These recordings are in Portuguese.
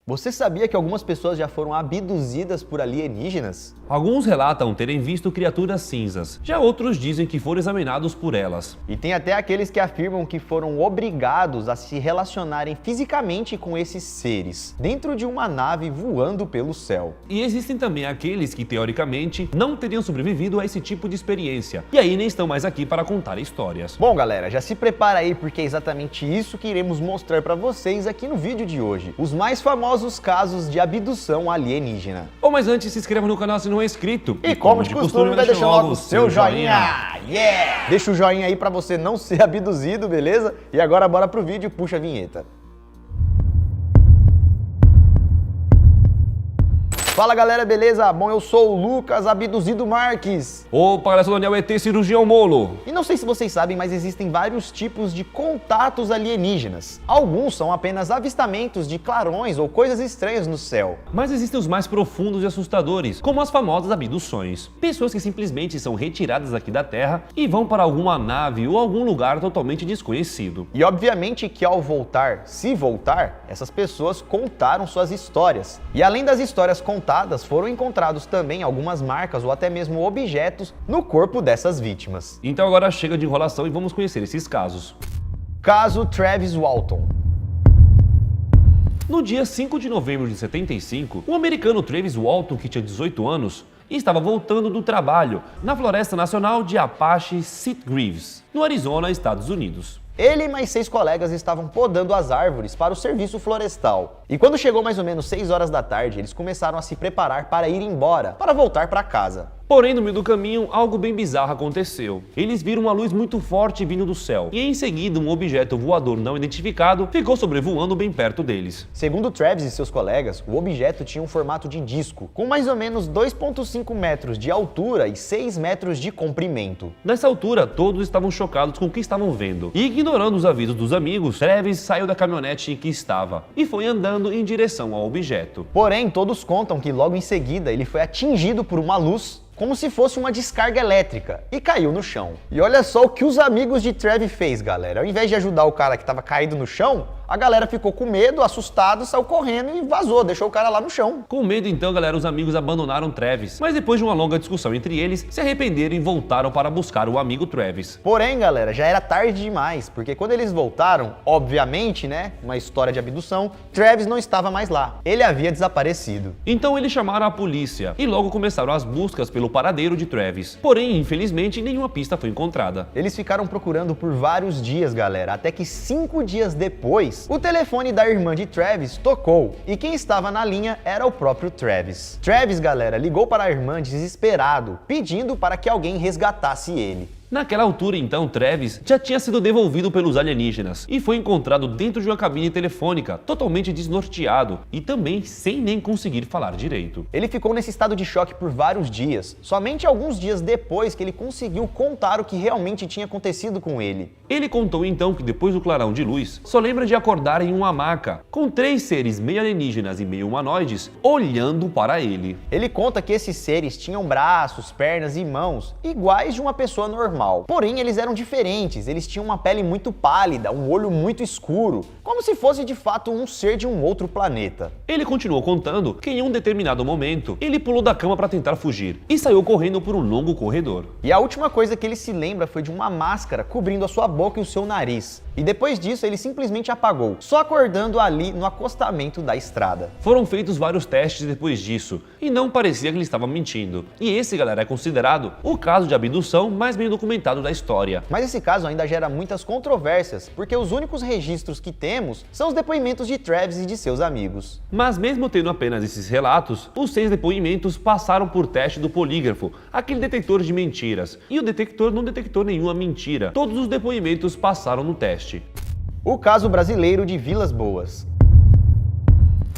Você sabia que algumas pessoas já foram abduzidas por alienígenas? Alguns relatam terem visto criaturas cinzas, já outros dizem que foram examinados por elas. E tem até aqueles que afirmam que foram obrigados a se relacionarem fisicamente com esses seres, dentro de uma nave voando pelo céu. E existem também aqueles que, teoricamente, não teriam sobrevivido a esse tipo de experiência, e aí nem estão mais aqui para contar histórias. Bom, galera, já se prepara aí porque é exatamente isso que iremos mostrar para vocês aqui no vídeo de hoje. Os mais famosos casos de abdução alienígena. Ou mas antes, se inscreva no canal se não é inscrito. E como de costume, vai deixar logo o seu joinha. Yeah! Deixa o joinha aí para você não ser abduzido, beleza? E agora bora pro vídeo, puxa a vinheta. Fala galera, beleza? Bom, eu sou o Lucas Abduzido Marques. Opa, galera, eu sou o Daniel ET Cirurgião Molo. E não sei se vocês sabem, mas existem vários tipos de contatos alienígenas. Alguns são apenas avistamentos de clarões ou coisas estranhas no céu. Mas existem os mais profundos e assustadores, como as famosas abduções. Pessoas que simplesmente são retiradas aqui da Terra e vão para alguma nave ou algum lugar totalmente desconhecido. E obviamente que ao voltar, se voltar, essas pessoas contaram suas histórias. E além das histórias contadas, foram encontrados também algumas marcas ou até mesmo objetos no corpo dessas vítimas. Então agora chega de enrolação e vamos conhecer esses casos. Caso Travis Walton. No dia 5 de novembro de 75, o americano Travis Walton, que tinha 18 anos, estava voltando do trabalho na Floresta Nacional de Apache Sitgreaves, no Arizona, Estados Unidos. Ele e mais 6 colegas estavam podando as árvores para o serviço florestal. E quando chegou mais ou menos 6 horas da tarde, eles começaram a se preparar para ir embora, para voltar para casa. Porém, no meio do caminho, algo bem bizarro aconteceu. Eles viram uma luz muito forte vindo do céu, e em seguida um objeto voador não identificado ficou sobrevoando bem perto deles. Segundo Travis e seus colegas, o objeto tinha um formato de disco, com mais ou menos 2,5 metros de altura e 6 metros de comprimento. Nessa altura, todos estavam chocados com o que estavam vendo, e ignorando os avisos dos amigos, Travis saiu da caminhonete em que estava, e foi andando em direção ao objeto. Porém, todos contam que logo em seguida ele foi atingido por uma luz, como se fosse uma descarga elétrica, e caiu no chão. E olha só o que os amigos de Travis fez, galera. Ao invés de ajudar o cara que estava caído no chão, a galera ficou com medo, assustado, saiu correndo e vazou, deixou o cara lá no chão. Com medo então, galera, os amigos abandonaram Travis, mas depois de uma longa discussão entre eles, se arrependeram e voltaram para buscar o amigo Travis. Porém, galera, já era tarde demais, porque quando eles voltaram, obviamente, né, uma história de abdução, Travis não estava mais lá. Ele havia desaparecido. Então eles chamaram a polícia e logo começaram as buscas pelo paradeiro de Travis. Porém, infelizmente, nenhuma pista foi encontrada. Eles ficaram procurando por vários dias, galera, até que 5 dias depois, o telefone da irmã de Travis tocou e quem estava na linha era o próprio Travis. Travis, galera, ligou para a irmã desesperado, pedindo para que alguém resgatasse ele. Naquela altura, então, Travis já tinha sido devolvido pelos alienígenas e foi encontrado dentro de uma cabine telefônica, totalmente desnorteado e também sem nem conseguir falar direito. Ele ficou nesse estado de choque por vários dias, somente alguns dias depois que ele conseguiu contar o que realmente tinha acontecido com ele. Ele contou então que depois do clarão de luz, só lembra de acordar em uma maca, com 3 seres meio alienígenas e meio humanoides olhando para ele. Ele conta que esses seres tinham braços, pernas e mãos iguais de uma pessoa normal. Porém, eles eram diferentes, eles tinham uma pele muito pálida, um olho muito escuro, como se fosse de fato um ser de um outro planeta. Ele continuou contando que em um determinado momento, ele pulou da cama para tentar fugir e saiu correndo por um longo corredor. E a última coisa que ele se lembra foi de uma máscara cobrindo a sua boca e o seu nariz. E depois disso, ele simplesmente apagou, só acordando ali no acostamento da estrada. Foram feitos vários testes depois disso, e não parecia que ele estava mentindo. E esse, galera, é considerado o caso de abdução mais bem documentado da história. Mas esse caso ainda gera muitas controvérsias, porque os únicos registros que temos são os depoimentos de Travis e de seus amigos. Mas mesmo tendo apenas esses relatos, os 6 depoimentos passaram por teste do polígrafo, aquele detector de mentiras, e o detector não detectou nenhuma mentira. Todos os depoimentos passaram no teste. O caso brasileiro de Vilas Boas.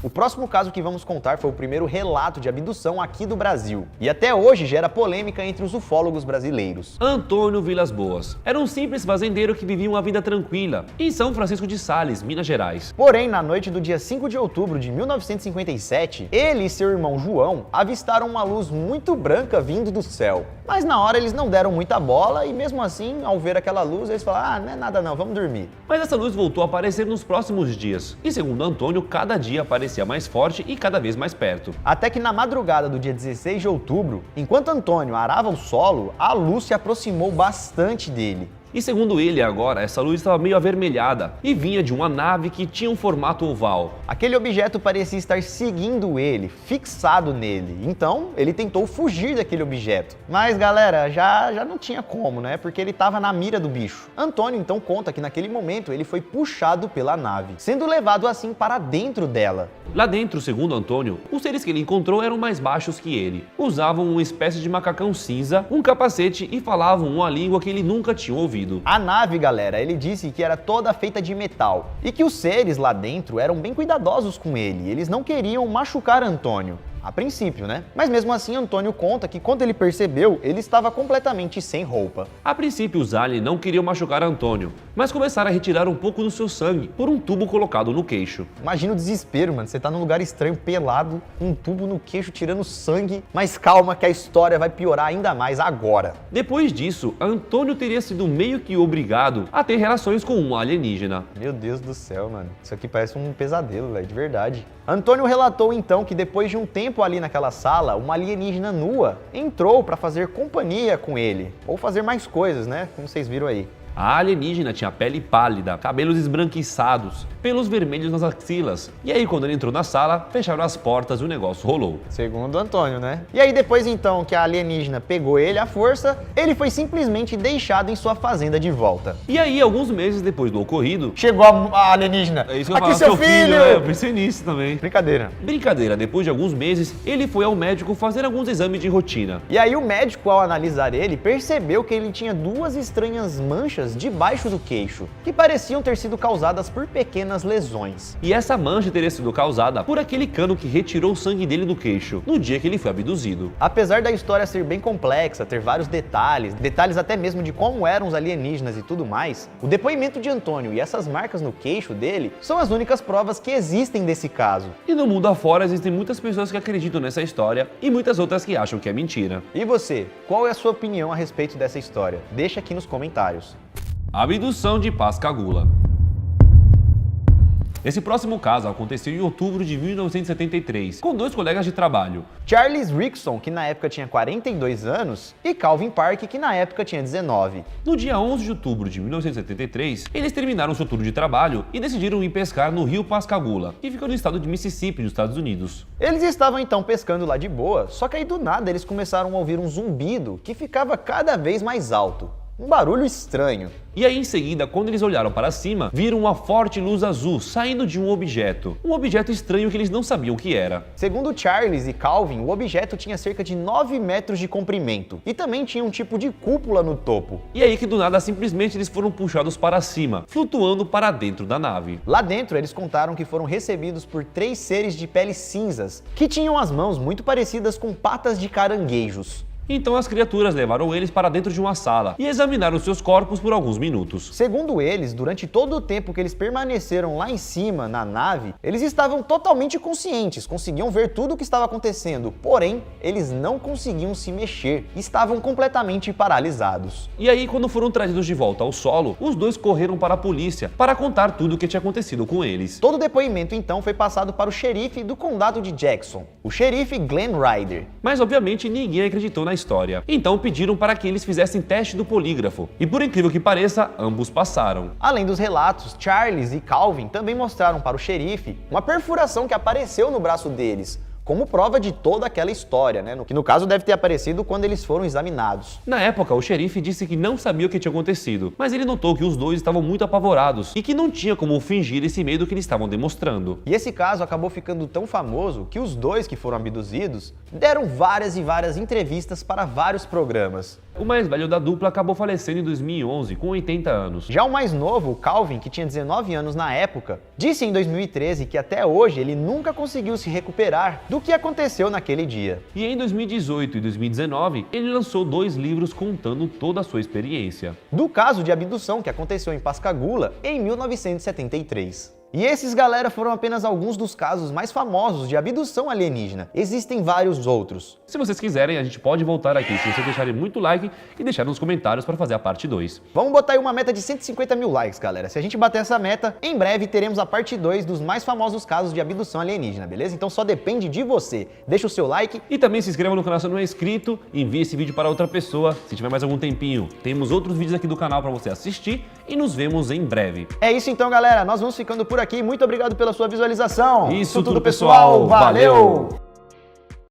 O próximo caso que vamos contar foi o primeiro relato de abdução aqui do Brasil, e até hoje gera polêmica entre os ufólogos brasileiros. Antônio Vilas Boas era um simples fazendeiro que vivia uma vida tranquila em São Francisco de Sales, Minas Gerais. Porém, na noite do dia 5 de outubro de 1957, ele e seu irmão João avistaram uma luz muito branca vindo do céu. Mas na hora eles não deram muita bola e mesmo assim, ao ver aquela luz, eles falaram: ah, não é nada não, vamos dormir. Mas essa luz voltou a aparecer nos próximos dias, e segundo Antônio, cada dia aparecia parecia mais forte e cada vez mais perto. Até que na madrugada do dia 16 de outubro, enquanto Antônio arava o solo, a luz se aproximou bastante dele. E segundo ele agora, essa luz estava meio avermelhada e vinha de uma nave que tinha um formato oval. Aquele objeto parecia estar seguindo ele, fixado nele. Então, ele tentou fugir daquele objeto. Mas galera, já não tinha como, né? Porque ele estava na mira do bicho. Antônio então conta que naquele momento ele foi puxado pela nave, sendo levado assim para dentro dela. Lá dentro, segundo Antônio, os seres que ele encontrou eram mais baixos que ele. Usavam uma espécie de macacão cinza, um capacete e falavam uma língua que ele nunca tinha ouvido. A nave, galera, ele disse que era toda feita de metal e que os seres lá dentro eram bem cuidadosos com ele. Eles não queriam machucar Antônio. A princípio, né? Mas mesmo assim, Antônio conta que quando ele percebeu, ele estava completamente sem roupa. A princípio, os aliens não queriam machucar Antônio, mas começaram a retirar um pouco do seu sangue por um tubo colocado no queixo. Imagina o desespero, mano. Você tá num lugar estranho, pelado, um tubo no queixo tirando sangue. Mas calma que a história vai piorar ainda mais agora. Depois disso, Antônio teria sido meio que obrigado a ter relações com um alienígena. Meu Deus do céu, mano. Isso aqui parece um pesadelo, velho, de verdade. Antônio relatou então que depois de um tempo ali naquela sala, uma alienígena nua entrou para fazer companhia com ele, ou fazer mais coisas, né? Como vocês viram aí. A alienígena tinha pele pálida, cabelos esbranquiçados, pelos vermelhos nas axilas. E aí, quando ele entrou na sala, fecharam as portas e o negócio rolou. Segundo Antônio, né? E aí, depois então que a alienígena pegou ele à força, ele foi simplesmente deixado em sua fazenda de volta. E aí, alguns meses depois do ocorrido... Chegou a alienígena. É isso que eu Aqui falo, seu filho! Eu pensei nisso também. Brincadeira. Brincadeira, depois de alguns meses, ele foi ao médico fazer alguns exames de rotina. E aí o médico, ao analisar ele, percebeu que ele tinha duas estranhas manchas debaixo do queixo, que pareciam ter sido causadas por pequenas lesões. E essa mancha teria sido causada por aquele cano que retirou o sangue dele do queixo, no dia que ele foi abduzido. Apesar da história ser bem complexa, ter vários detalhes até mesmo de como eram os alienígenas e tudo mais, o depoimento de Antônio e essas marcas no queixo dele são as únicas provas que existem desse caso. E no mundo afora existem muitas pessoas que acreditam nessa história e muitas outras que acham que é mentira. E você, qual é a sua opinião a respeito dessa história? Deixa aqui nos comentários. Abdução de Pascagoula. Esse próximo caso aconteceu em outubro de 1973, com dois colegas de trabalho. Charles Rickson, que na época tinha 42 anos, e Calvin Park, que na época tinha 19. No dia 11 de outubro de 1973, eles terminaram seu turno de trabalho e decidiram ir pescar no rio Pascagoula, que fica no estado de Mississippi, nos Estados Unidos. Eles estavam então pescando lá de boa, só que aí do nada eles começaram a ouvir um zumbido que ficava cada vez mais alto. Um barulho estranho. E aí, em seguida, quando eles olharam para cima, viram uma forte luz azul saindo de um objeto. Um objeto estranho que eles não sabiam o que era. Segundo Charles e Calvin, o objeto tinha cerca de 9 metros de comprimento e também tinha um tipo de cúpula no topo. E aí que do nada, simplesmente eles foram puxados para cima, flutuando para dentro da nave. Lá dentro, eles contaram que foram recebidos por 3 seres de peles cinzas, que tinham as mãos muito parecidas com patas de caranguejos. Então as criaturas levaram eles para dentro de uma sala e examinaram seus corpos por alguns minutos. Segundo eles, durante todo o tempo que eles permaneceram lá em cima, na nave, eles estavam totalmente conscientes, conseguiam ver tudo o que estava acontecendo, porém, eles não conseguiam se mexer, estavam completamente paralisados. E aí, quando foram trazidos de volta ao solo, os dois correram para a polícia para contar tudo o que tinha acontecido com eles. Todo o depoimento então foi passado para o xerife do condado de Jackson, o xerife Glenn Ryder. Mas obviamente ninguém acreditou na história. Então pediram para que eles fizessem teste do polígrafo. E por incrível que pareça, ambos passaram. Além dos relatos, Charles e Calvin também mostraram para o xerife uma perfuração que apareceu no braço deles, como prova de toda aquela história, né? Que no caso deve ter aparecido quando eles foram examinados. Na época, o xerife disse que não sabia o que tinha acontecido, mas ele notou que os dois estavam muito apavorados e que não tinha como fingir esse medo que eles estavam demonstrando. E esse caso acabou ficando tão famoso que os dois que foram abduzidos deram várias e várias entrevistas para vários programas. O mais velho da dupla acabou falecendo em 2011, com 80 anos. Já o mais novo, o Calvin, que tinha 19 anos na época, disse em 2013 que até hoje ele nunca conseguiu se recuperar do que aconteceu naquele dia. E em 2018 e 2019, ele lançou 2 livros contando toda a sua experiência. Do caso de abdução que aconteceu em Pascagoula em 1973. E esses, galera, foram apenas alguns dos casos mais famosos de abdução alienígena. Existem vários outros. Se vocês quiserem, a gente pode voltar aqui, se vocês deixarem muito like e deixar nos comentários para fazer a parte 2. Vamos botar aí uma meta de 150 mil likes, galera. Se a gente bater essa meta, em breve teremos a parte 2 dos mais famosos casos de abdução alienígena, beleza? Então só depende de você. Deixa o seu like. E também se inscreva no canal se não é inscrito, envie esse vídeo para outra pessoa. Se tiver mais algum tempinho, temos outros vídeos aqui do canal para você assistir e nos vemos em breve. É isso então, galera. Nós vamos ficando por aqui. Muito obrigado pela sua visualização. Isso tudo, pessoal. Valeu!